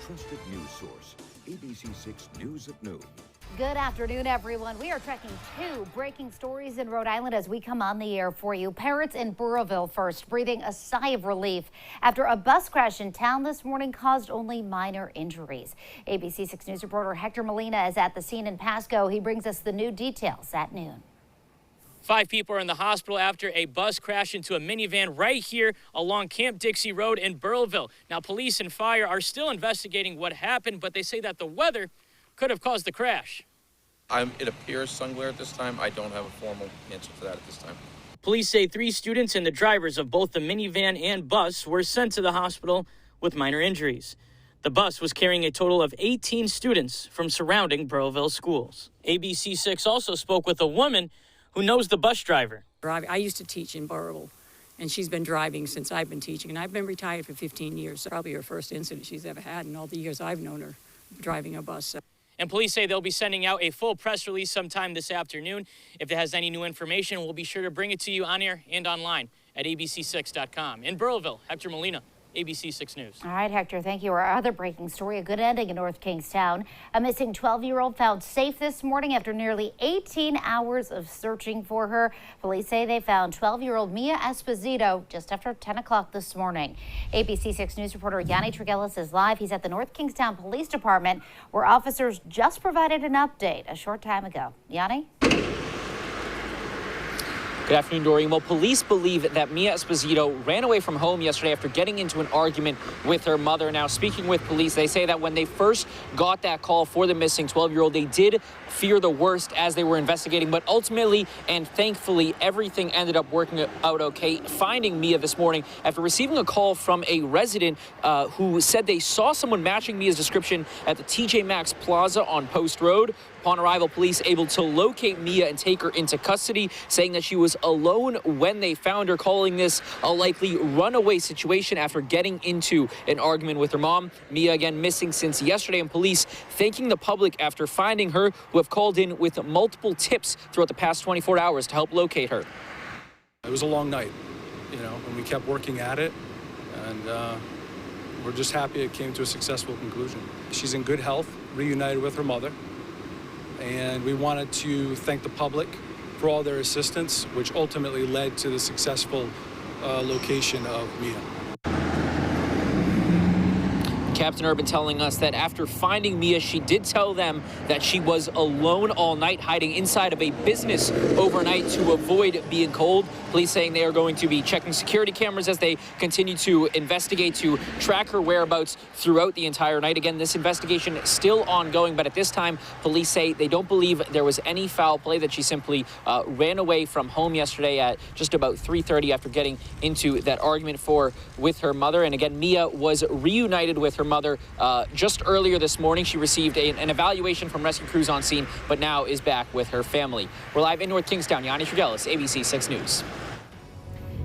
trusted news source, ABC6 News at Noon. Good afternoon, everyone. We are tracking two breaking stories in Rhode Island as we come on the air for you. Parents in Burrillville first breathing a sigh of relief after a bus crash in town this morning caused only minor injuries. ABC6 News reporter Hector Molina is at the scene in Pasco. He brings us the new details at noon. 5 people are in the hospital after a bus crashed into a minivan right here along Camp Dixie Road in Burrillville. Now, police and fire are still investigating what happened, but they say that the weather could have caused the crash. It appears sun glare at this time. I don't have a formal answer to that at this time. Police say 3 students and the drivers of both the minivan and bus were sent to the hospital with minor injuries. The bus was carrying a total of 18 students from surrounding Burrillville schools. ABC6 also spoke with a woman who knows the bus driver. I used to teach in Burrillville, and she's been driving since I've been teaching, and I've been retired for 15 years. So probably her first incident she's ever had in all the years I've known her driving a bus. So. And police say they'll be sending out a full press release sometime this afternoon. If it has any new information, we'll be sure to bring it to you on air and online at abc6.com. In Burrillville, Hector Molina, ABC6 News. All right, Hector, thank you. Our other breaking story, a good ending in North Kingstown. A missing 12-year-old found safe this morning after nearly 18 hours of searching for her. Police say they found 12-year-old Mia Esposito just after 10 o'clock this morning. ABC6 News reporter Yanni Tregellis is live. He's at the North Kingstown Police Department, where officers just provided an update a short time ago. Yanni? Good afternoon, Doreen. Well, police believe that Mia Esposito ran away from home yesterday after getting into an argument with her mother. Now, speaking with police, they say that when they first got that call for the missing 12-year-old, they did fear the worst as they were investigating. But ultimately and thankfully, everything ended up working out okay. Finding Mia this morning after receiving a call from a resident who said they saw someone matching Mia's description at the TJ Maxx Plaza on Post Road. Upon arrival, police able to locate Mia and take her into custody, saying that she was alone when they found her, calling this a likely runaway situation after getting into an argument with her mom. Mia, again, missing since yesterday, and police thanking the public after finding her, who have called in with multiple tips throughout the past 24 hours to help locate her. It was a long night, and we kept working at it, and we're just happy it came to a successful conclusion. She's in good health, reunited with her mother. And we wanted to thank the public for all their assistance, which ultimately led to the successful location of Mia. Captain Urban telling us that after finding Mia, she did tell them that she was alone all night, hiding inside of a business overnight to avoid being cold. Police saying they are going to be checking security cameras as they continue to investigate to track her whereabouts throughout the entire night. Again, this investigation is still ongoing, but at this time, police say they don't believe there was any foul play, that she simply ran away from home yesterday at just about 3:30 after getting into that argument with her mother. And again, Mia was reunited with her mother just earlier this morning. She received an evaluation from rescue crews on scene, but now is back with her family. We're live in North Kingstown. Yanni Tregellis, ABC6 News.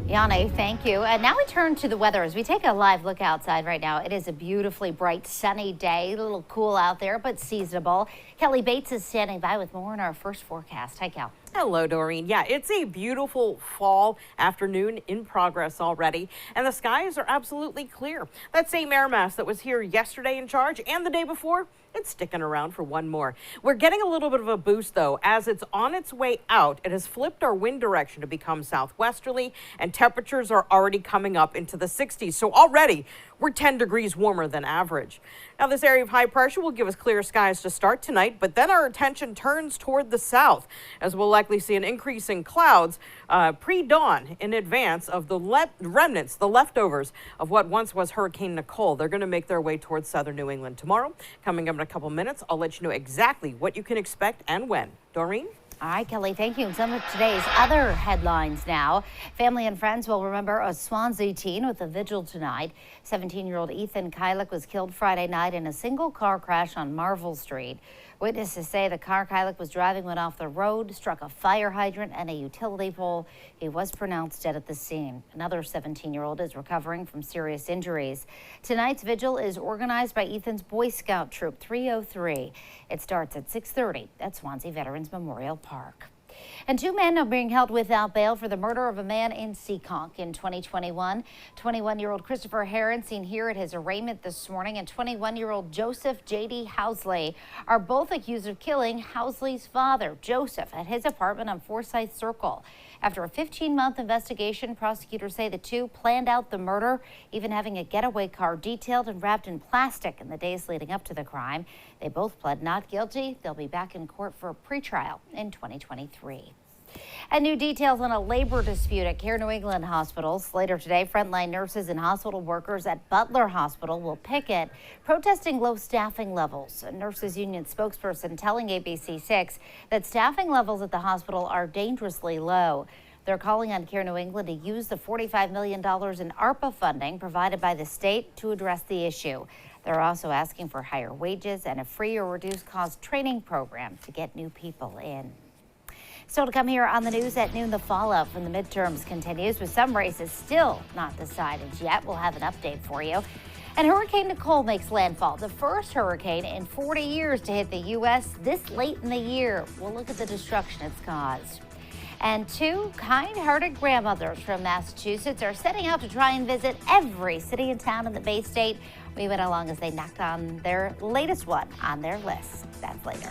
Yanni, thank you. And now we turn to the weather as we take a live look outside right now. It is a beautifully bright, sunny day. A little cool out there, but seasonable. Kelly Bates is standing by with more in our first forecast. Hi, Kel. Hello, Doreen. Yeah, it's a beautiful fall afternoon in progress already, and the skies are absolutely clear. That same air mass that was here yesterday in charge and the day before, it's sticking around for one more. We're getting a little bit of a boost, though, as it's on its way out. It has flipped our wind direction to become southwesterly, and temperatures are already coming up into the 60s. So already we're 10 degrees warmer than average. Now, this area of high pressure will give us clear skies to start tonight, but then our attention turns toward the south, as we'll likely see an increase in clouds pre-dawn in advance of the remnants, the leftovers of what once was Hurricane Nicole. They're going to make their way towards southern New England tomorrow. Coming up in a couple minutes, I'll let you know exactly what you can expect and when. Doreen? All right, Kelly, thank you. And some of today's other headlines now. Family and friends will remember a Swansea teen with a vigil tonight. 17-year-old Ethan Kylick was killed Friday night in a single car crash on Marvel Street. Witnesses say the car Kylick was driving went off the road, struck a fire hydrant and a utility pole. He was pronounced dead at the scene. Another 17-year-old is recovering from serious injuries. Tonight's vigil is organized by Ethan's Boy Scout Troop 303. It starts at 6:30 at Swansea Veterans Memorial Park. And 2 men are being held without bail for the murder of a man in Seekonk in 2021. 21-year-old Christopher Heron, seen here at his arraignment this morning, and 21-year-old Joseph J.D. Housley are both accused of killing Housley's father, Joseph, at his apartment on Forsyth Circle. After a 15-month investigation, prosecutors say the two planned out the murder, even having a getaway car detailed and wrapped in plastic in the days leading up to the crime. They both pled not guilty. They'll be back in court for a pretrial in 2023. And new details on a labor dispute at Care New England hospitals. Later today, frontline nurses and hospital workers at Butler Hospital will picket, protesting low staffing levels. A nurses union spokesperson telling ABC6 that staffing levels at the hospital are dangerously low. They're calling on Care New England to use the $45 million in ARPA funding provided by the state to address the issue. They're also asking for higher wages and a free or reduced cost training program to get new people in. Still to come here on the news at noon, the fallout from the midterms continues, with some races still not decided yet. We'll have an update for you. And Hurricane Nicole makes landfall, the first hurricane in 40 years to hit the U.S. this late in the year. We'll look at the destruction it's caused. And 2 kind-hearted grandmothers from Massachusetts are setting out to try and visit every city and town in the Bay State. We went along as they knocked on their latest one on their list. That's later.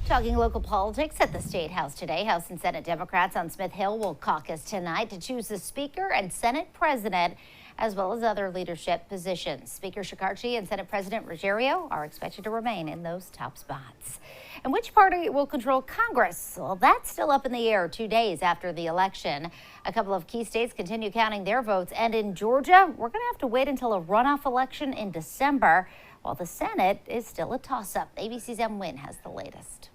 Talking local politics at the State House today, House and Senate Democrats on Smith Hill will caucus tonight to choose the Speaker and Senate President, as well as other leadership positions. Speaker Shekarchi and Senate President Ruggiero are expected to remain in those top spots. And which party will control Congress? Well, that's still up in the air 2 days after the election. A couple of key states continue counting their votes. And in Georgia, we're going to have to wait until a runoff election in December, while the Senate is still a toss-up. ABC's M. Wynn has the latest.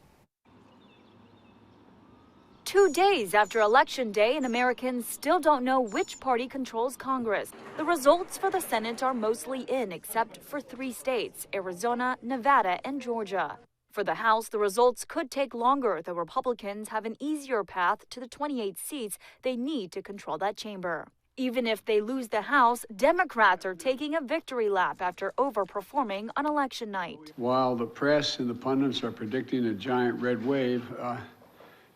2 days after Election Day, and Americans still don't know which party controls Congress. The results for the Senate are mostly in, except for 3 states, Arizona, Nevada, and Georgia. For the House, the results could take longer, though Republicans have an easier path to the 28 seats they need to control that chamber. Even if they lose the House, Democrats are taking a victory lap after overperforming on election night. While the press and the pundits are predicting a giant red wave,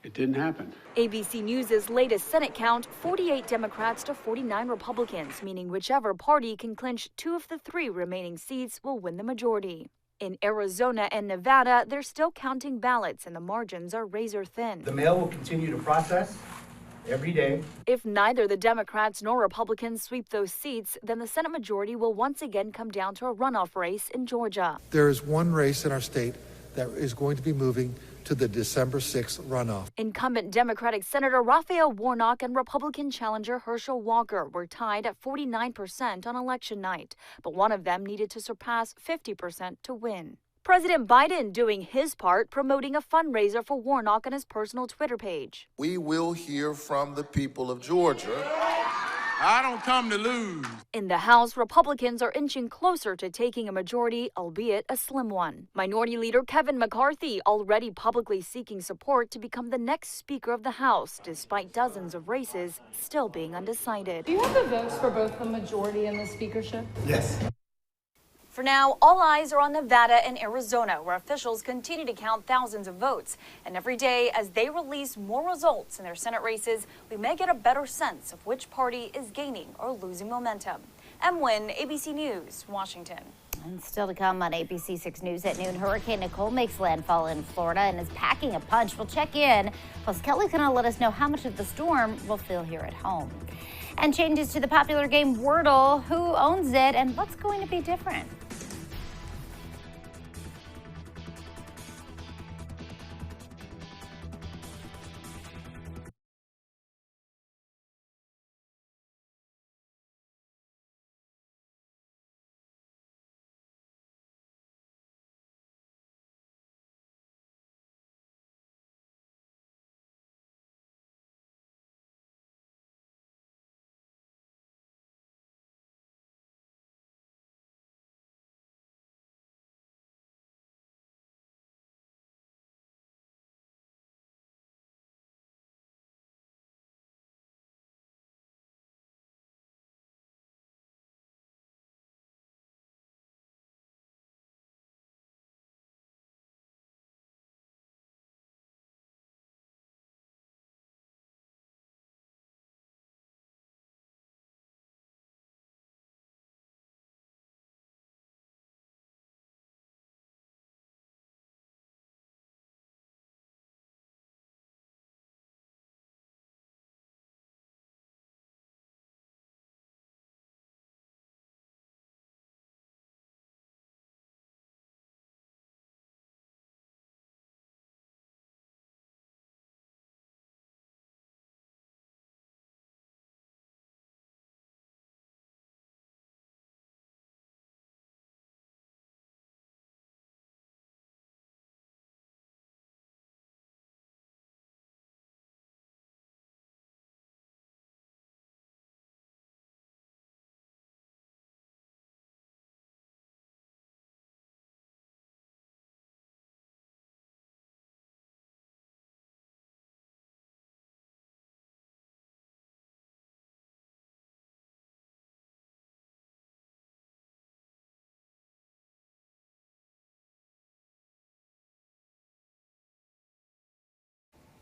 it didn't happen. ABC News' latest Senate count, 48 Democrats to 49 Republicans, meaning whichever party can clinch 2 of the 3 remaining seats will win the majority. In Arizona and Nevada, they're still counting ballots and the margins are razor thin. The mail will continue to process. every day. If neither the Democrats nor Republicans sweep those seats, then the Senate majority will once again come down to a runoff race in Georgia. There is one race in our state that is going to be moving to the December 6th runoff. Incumbent Democratic Senator Raphael Warnock and Republican challenger Herschel Walker were tied at 49% on election night, but one of them needed to surpass 50% to win. President Biden doing his part, promoting a fundraiser for Warnock on his personal Twitter page. We will hear from the people of Georgia. I don't come to lose. In the House, Republicans are inching closer to taking a majority, albeit a slim one. Minority Leader Kevin McCarthy already publicly seeking support to become the next Speaker of the House, despite dozens of races still being undecided. Do you have the votes for both the majority and the speakership? Yes. For now, all eyes are on Nevada and Arizona, where officials continue to count thousands of votes. And every day, as they release more results in their Senate races, we may get a better sense of which party is gaining or losing momentum. M. Wynn, ABC News, Washington. And still to come on ABC6 News at noon, Hurricane Nicole makes landfall in Florida and is packing a punch. We'll check in. Plus, Kelly's going to let us know how much of the storm we'll feel here at home. And changes to the popular game Wordle, who owns it, and what's going to be different.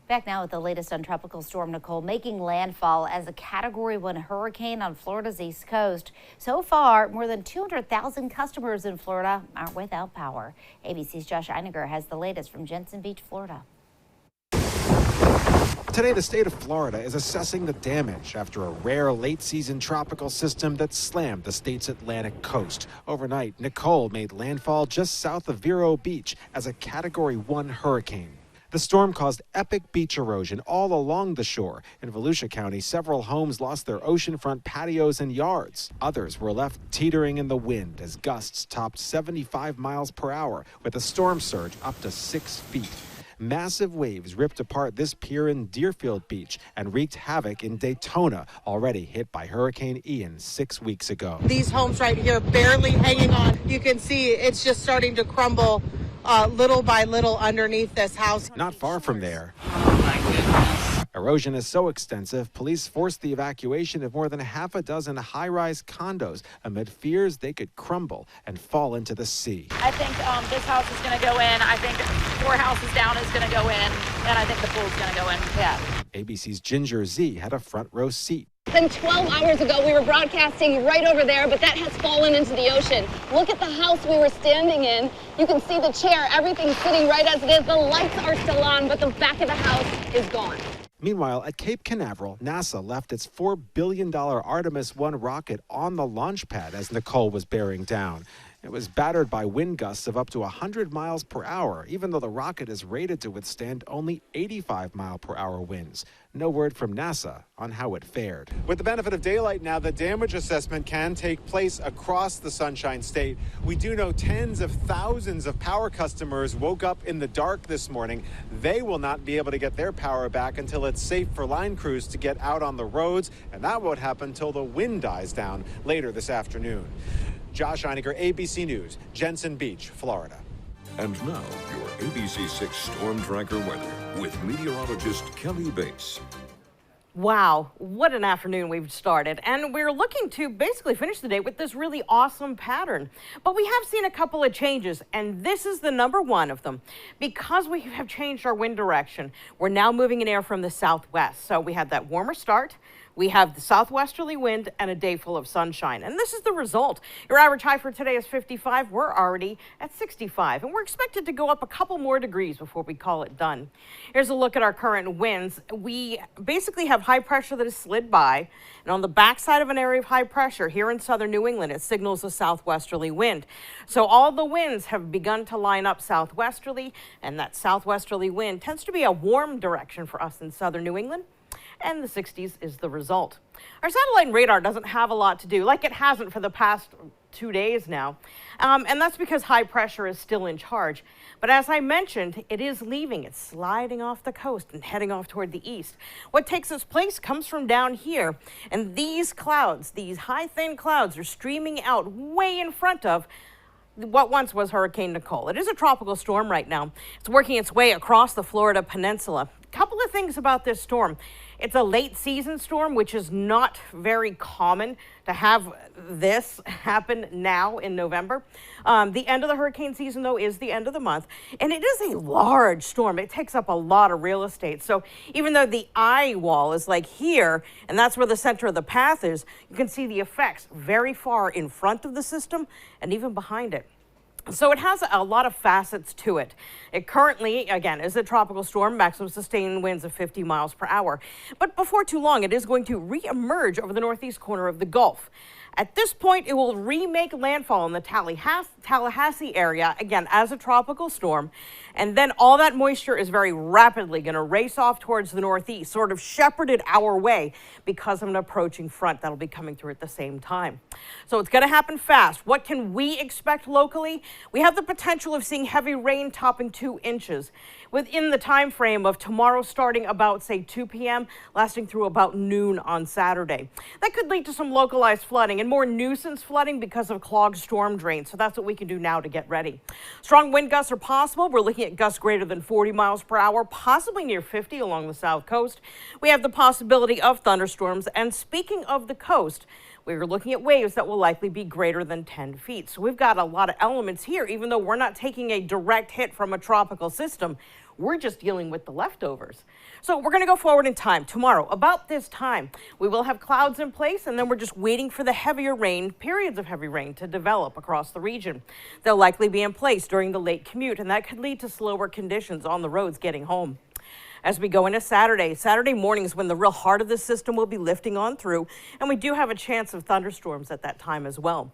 Back now with the latest on Tropical Storm Nicole making landfall as a Category 1 hurricane on Florida's east coast. So far, more than 200,000 customers in Florida are without power. ABC's Josh Einiger has the latest from Jensen Beach, Florida. Today, the state of Florida is assessing the damage after a rare late-season tropical system that slammed the state's Atlantic coast. Overnight, Nicole made landfall just south of Vero Beach as a Category 1 hurricane. The storm caused epic beach erosion all along the shore. In Volusia County, several homes lost their oceanfront patios and yards. Others were left teetering in the wind as gusts topped 75 miles per hour, with a storm surge up to 6 feet. Massive waves ripped apart this pier in Deerfield Beach and wreaked havoc in Daytona, already hit by Hurricane Ian 6 weeks ago. These homes right here barely hanging on. You can see it's just starting to crumble little by little underneath this house. Not far from there. Erosion is so extensive, police forced the evacuation of more than half a dozen high-rise condos amid fears they could crumble and fall into the sea. I think this house is going to go in. I think 4 houses down is going to go in, and I think the pool's going to go in. Yeah. ABC's Ginger Z had a front row seat. Then 12 hours ago, we were broadcasting right over there, but that has fallen into the ocean. Look at the house we were standing in. You can see the chair, everything's sitting right as it is. The lights are still on, but the back of the house is gone. Meanwhile, at Cape Canaveral, NASA left its $4 billion Artemis 1 rocket on the launch pad as Nicole was bearing down. It was battered by wind gusts of up to 100 miles per hour, even though the rocket is rated to withstand only 85-mile-per-hour winds. No word from NASA on how it fared. With the benefit of daylight now, the damage assessment can take place across the Sunshine State. We do know tens of thousands of power customers woke up in the dark this morning. They will not be able to get their power back until it's safe for line crews to get out on the roads, and that won't happen until the wind dies down later this afternoon. Josh Einiger, ABC News, Jensen Beach, Florida. And now, your ABC6 Storm Tracker weather with meteorologist Kelly Bates. Wow, what an afternoon we've started. And we're looking to basically finish the day with this really awesome pattern. But we have seen a couple of changes, and this is the number one of them. Because we have changed our wind direction, we're now moving in air from the southwest. So we had that warmer start. We have the southwesterly wind and a day full of sunshine. And this is the result. Your average high for today is 55. We're already at 65. And we're expected to go up a couple more degrees before we call it done. Here's a look at our current winds. We basically have high pressure that has slid by. And on the backside of an area of high pressure here in southern New England, it signals a southwesterly wind. So all the winds have begun to line up southwesterly. And that southwesterly wind tends to be a warm direction for us in southern New England. And the 60s is the result. Our satellite radar doesn't have a lot to do, like it hasn't for the past 2 days now. And that's because high pressure is still in charge. But as I mentioned, it is leaving. It's sliding off the coast and heading off toward the east. What takes its place comes from down here. And these clouds, these high, thin clouds, are streaming out way in front of what once was Hurricane Nicole. It is a tropical storm right now. It's working its way across the Florida peninsula. A couple of things about this storm. It's a late season storm, which is not very common to have this happen now in November. The end of the hurricane season, though, is the end of the month. And it is a large storm. It takes up a lot of real estate. So even though the eye wall is like here, and that's where the center of the path is, you can see the effects very far in front of the system and even behind it. So it has a lot of facets to it. It currently, again, is a tropical storm, maximum sustained winds of 50 miles per hour. But before too long, it is going to re-emerge over the northeast corner of the Gulf. At this point, it will remake landfall in the Tallahassee area, again, as a tropical storm. And then all that moisture is very rapidly going to race off towards the northeast, sort of shepherded our way because of an approaching front that'll be coming through at the same time. So it's going to happen fast. What can we expect locally? We have the potential of seeing heavy rain topping 2 inches within the time frame of tomorrow starting about, say, 2 p.m., lasting through about noon on Saturday. That could lead to some localized flooding and more nuisance flooding because of clogged storm drains. So that's what we can do now to get ready. Strong wind gusts are possible. We're looking at gusts greater than 40 miles per hour, possibly near 50 along the south coast. We have the possibility of thunderstorms. And speaking of the coast, we're looking at waves that will likely be greater than 10 feet. So we've got a lot of elements here, even though we're not taking a direct hit from a tropical system. We're just dealing with the leftovers. So we're going to go forward in time. Tomorrow, about this time, we will have clouds in place, and then we're just waiting for the heavier rain, periods of heavy rain, to develop across the region. They'll likely be in place during the late commute, and that could lead to slower conditions on the roads getting home. As we go into Saturday morning is when the real heart of the system will be lifting on through, and we do have a chance of thunderstorms at that time as well.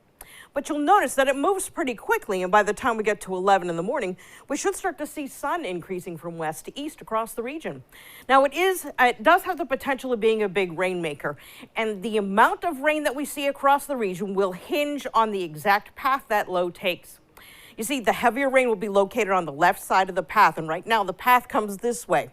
But you'll notice that it moves pretty quickly, and by the time we get to 11 in the morning, we should start to see sun increasing from west to east across the region. Now, it does have the potential of being a big rainmaker, and the amount of rain that we see across the region will hinge on the exact path that low takes. You see, the heavier rain will be located on the left side of the path, and right now the path comes this way.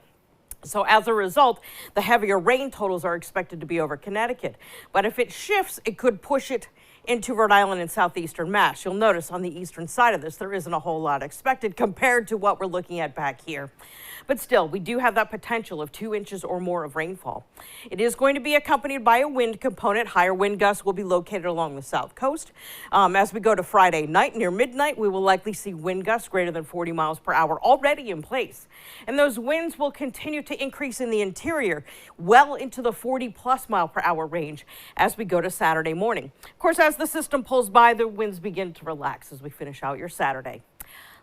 So as a result, the heavier rain totals are expected to be over Connecticut. But if it shifts, it could push it into Rhode Island and southeastern Mass. You'll notice on the eastern side of this, there isn't a whole lot expected compared to what we're looking at back here. But still, we do have that potential of 2 inches or more of rainfall. It is going to be accompanied by a wind component. Higher wind gusts will be located along the south coast. As we go to Friday night, near midnight, we will likely see wind gusts greater than 40 miles per hour already in place. And those winds will continue to increase in the interior well into the 40+ mile per hour range as we go to Saturday morning. Of course, as the system pulls by, the winds begin to relax as we finish out your Saturday.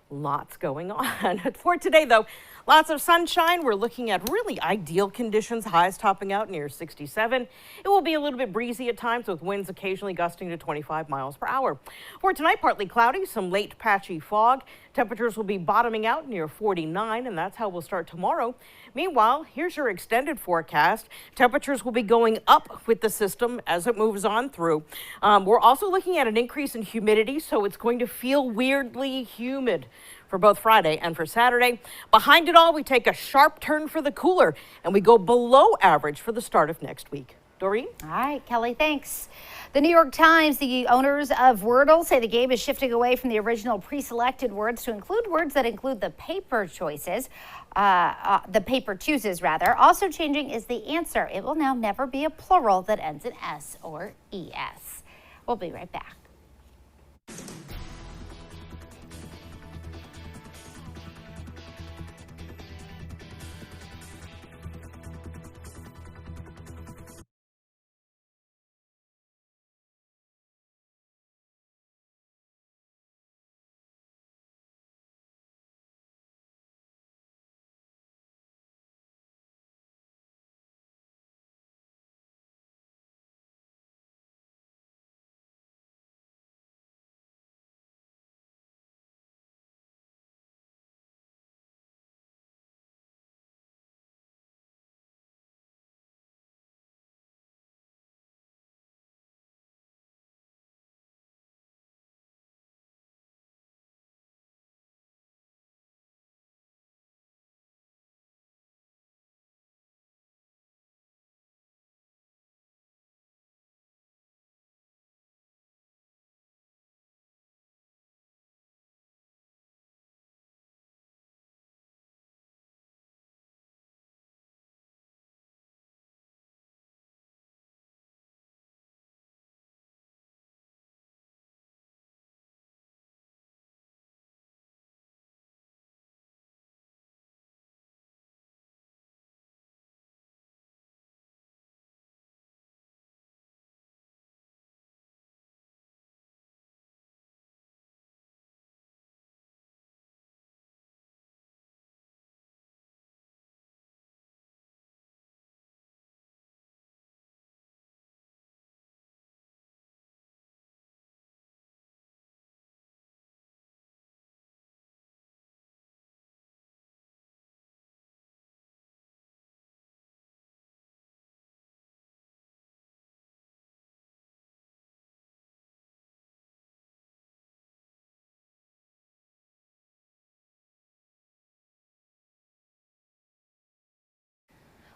Lots going on. For today, though, lots of sunshine. We're looking at really ideal conditions, highs topping out near 67. It will be a little bit breezy at times with winds occasionally gusting to 25 miles per hour. For tonight, partly cloudy, some late patchy fog. Temperatures will be bottoming out near 49, and that's how we'll start tomorrow. Meanwhile, here's your extended forecast. Temperatures will be going up with the system as it moves on through. We're also looking at an increase in humidity, so it's going to feel weirdly humid for both Friday and for Saturday. Behind it all, we take a sharp turn for the cooler, and we go below average for the start of next week. Doreen? All right, Kelly, thanks. The New York Times, the owners of Wordle, say the game is shifting away from the original pre-selected words to include words that include the paper choices, the paper chooses rather. Also changing is the answer. It will now never be a plural that ends in S or ES. We'll be right back.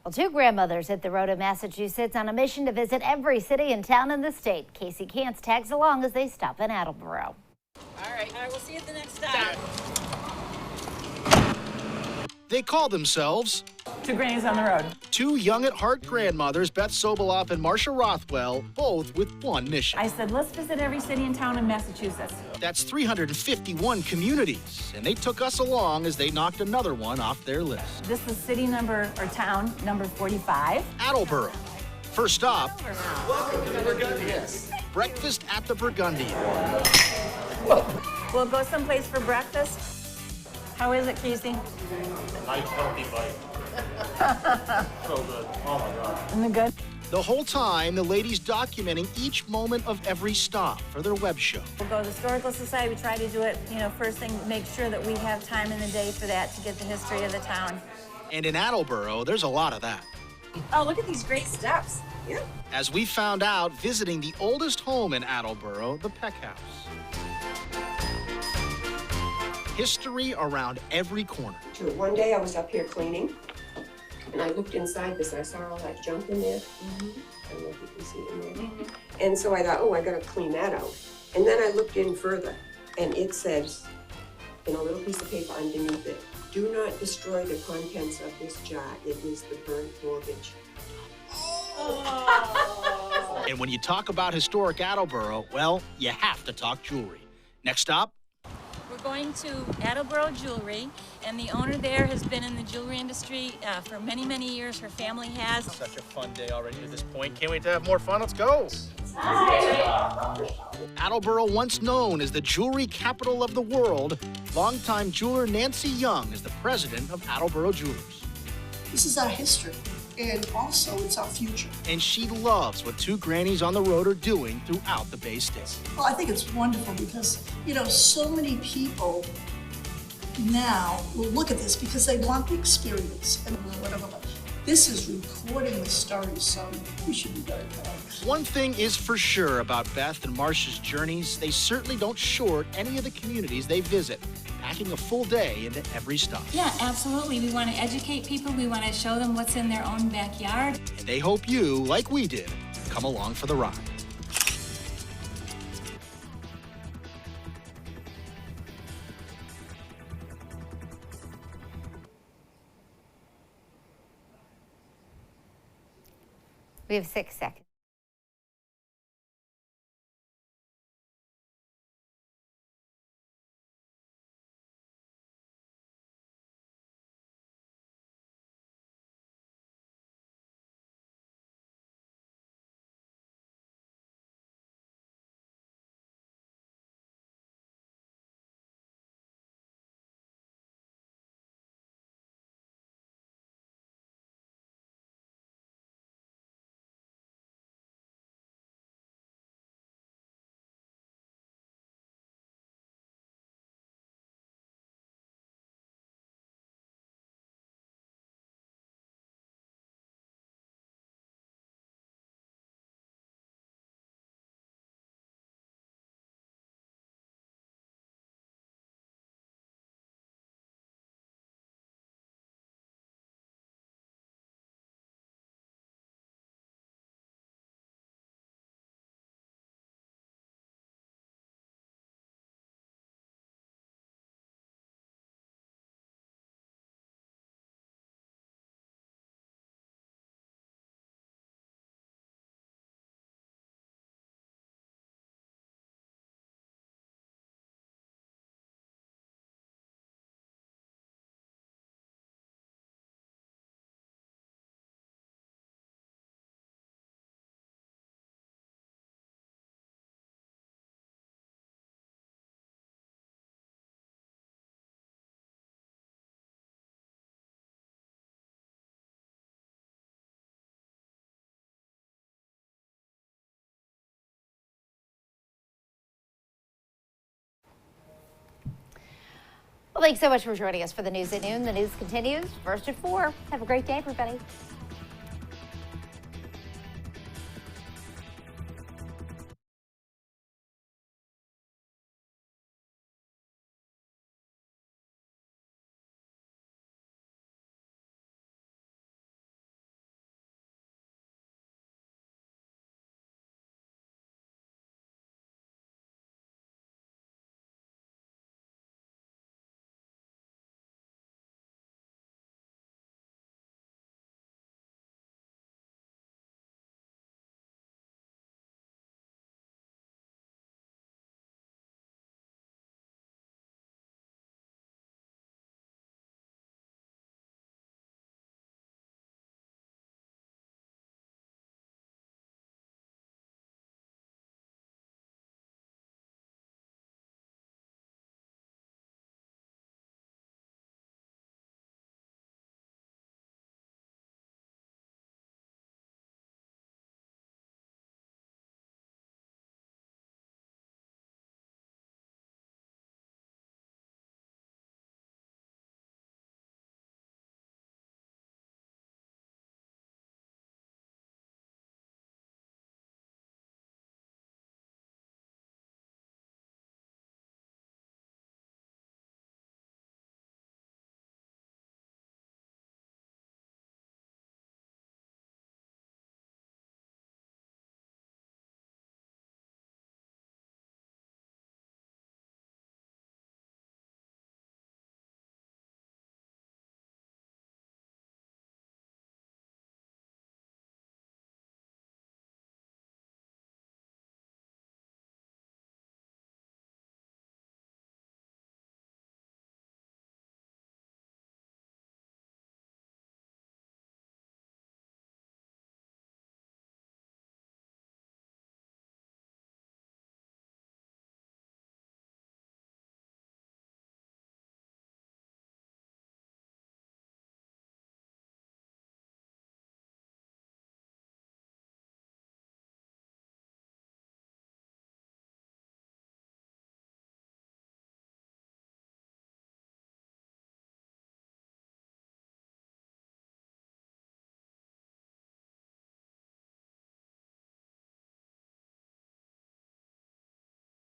Well, two grandmothers hit the road in Massachusetts on a mission to visit every city and town in the state. Casey Cantz tags along as they stop in Attleboro. All right, we'll see you at the next stop. They call themselves Two Grannies on the Road. two young at heart grandmothers, Beth Soboloff and Marcia Rothwell, both with one mission. I said, let's visit every city and town in Massachusetts. That's 351 communities, and they took us along as they knocked another one off their list. This is city number, or town number 45. Attleboro. First stop, Welcome to the Burgundians. breakfast at the Burgundian. We'll go someplace for breakfast. How is it, Casey? Nice healthy bite. So good. Oh my God. Isn't it good? The whole time, the ladies documenting each moment of every stop for their web show. We'll go to the Historical Society. We try to do it, first thing, make sure that we have time in the day for that to get the history of the town. And in Attleboro, there's a lot of that. Oh, look at these great steps. Yeah. As we found out visiting the oldest home in Attleboro, the Peck House. History around every corner. One day I was up here cleaning, and I looked inside this, and I saw all that junk in there. I don't know if you can see it in there. And so I thought, oh, I gotta clean that out. And then I looked in further, and it says, in a little piece of paper underneath it, do not destroy the contents of this jar. It is the burnt mortgage. And when you talk about historic Attleboro, well, you have to talk jewelry. Next stop, we're going to Attleboro Jewelry, and the owner there has been in the jewelry industry for many, many years. Her family has. Such a fun day already at this point. Can't wait to have more fun. Let's go. Attleboro, once known as the jewelry capital of the world, Longtime jeweler Nancy Young is the president of Attleboro Jewelers. This is our history, and also it's our future. And she loves what two grannies on the road are doing throughout the Bay State. Well, I think it's wonderful because, you know, so many people now will look at this because they want the experience and whatever. This is recording the story, so we should be very proud. One thing is for sure about Beth and Marcia's journeys, they certainly don't short any of the communities they visit, packing a full day into every stop. Yeah, absolutely. We want to educate people. We want to show them what's in their own backyard. And they hope you, like we did, come along for the ride. We have 6 seconds. Well, thanks so much for joining us for the news at noon. The news continues first at 4. Have a great day, everybody.